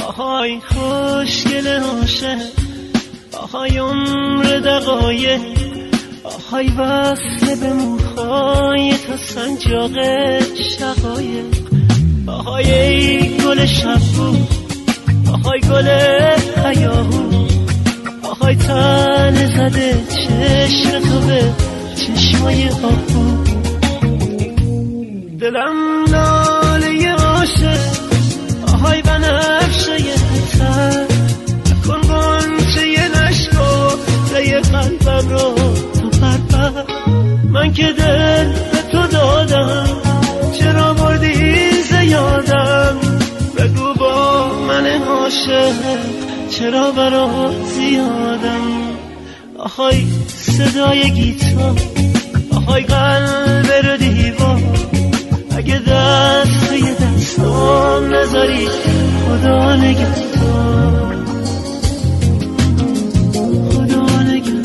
آهای خوشگل عاشق، آهای عمر دقایق، آهای وصل به موهای تا سنجاق شقایق، آهای ای گل شبو، آهای گل هیاهو، آهای تن زده چشم تو به چشمای آبو. دلم لاله عاشق، آهای بنفشه تر، نکن غنچه نشکفته قلبم رو تو پرپر. من که دل به تو دادم، چرا بردی زیادم؟ بگو با من عاشق چرا برات زیادم؟ آهای صدای گیتار، آهای قلب رو دیوار، اگه دست توی دستام نذاری خدا نگهدار، خدا نگهدار.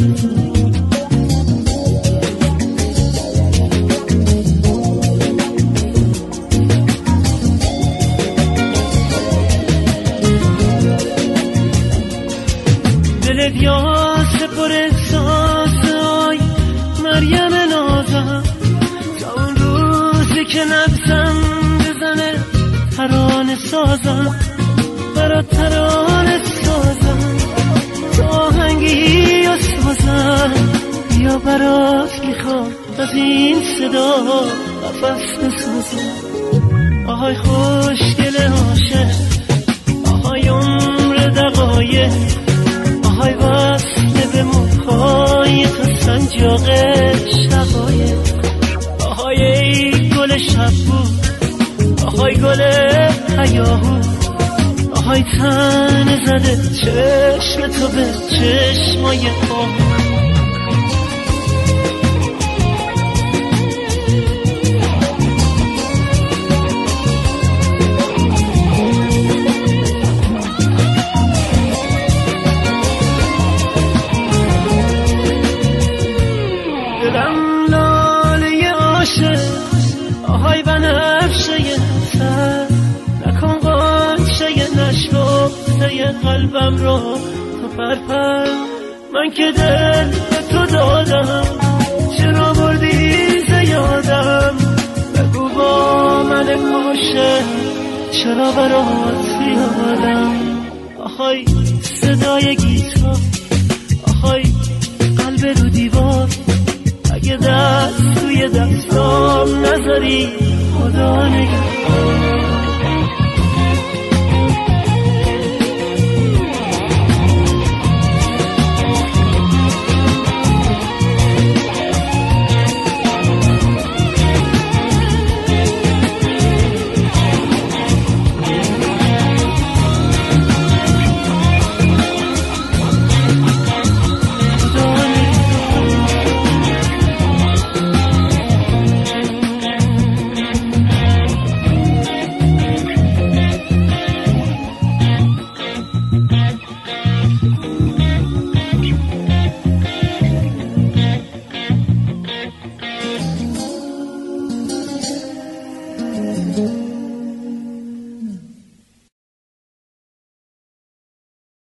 دلت یاس پر احساس، آی مریم نازم، تا اون روزی که نبزم بزنه ترانه سازم، برات ترانه سازم، تو آهنگی و سازم، یا برات میخوام از این صدا قفس بسازم. آهای خوشگل عاشق، آهای عمر دقایق، آهای وصل به موهای تا سنجاق شقایق، آهای ای گل شبو، آهای گل هیاهو، آهای تن زده چشم تو به چشمای آهو. دلم لاله عاشق، آهای بنفشه تر، نکن غنچه نشکفته قلبم رو تو پرپر. من که دل به تو دادم، چرا بردی زیادم؟ بگو با من عاشق چرا برات زیادم؟ آهای صدای گیتار، آهای قلب رو دیوار، اگه دست توی دستام نذاری خدا نگهدار.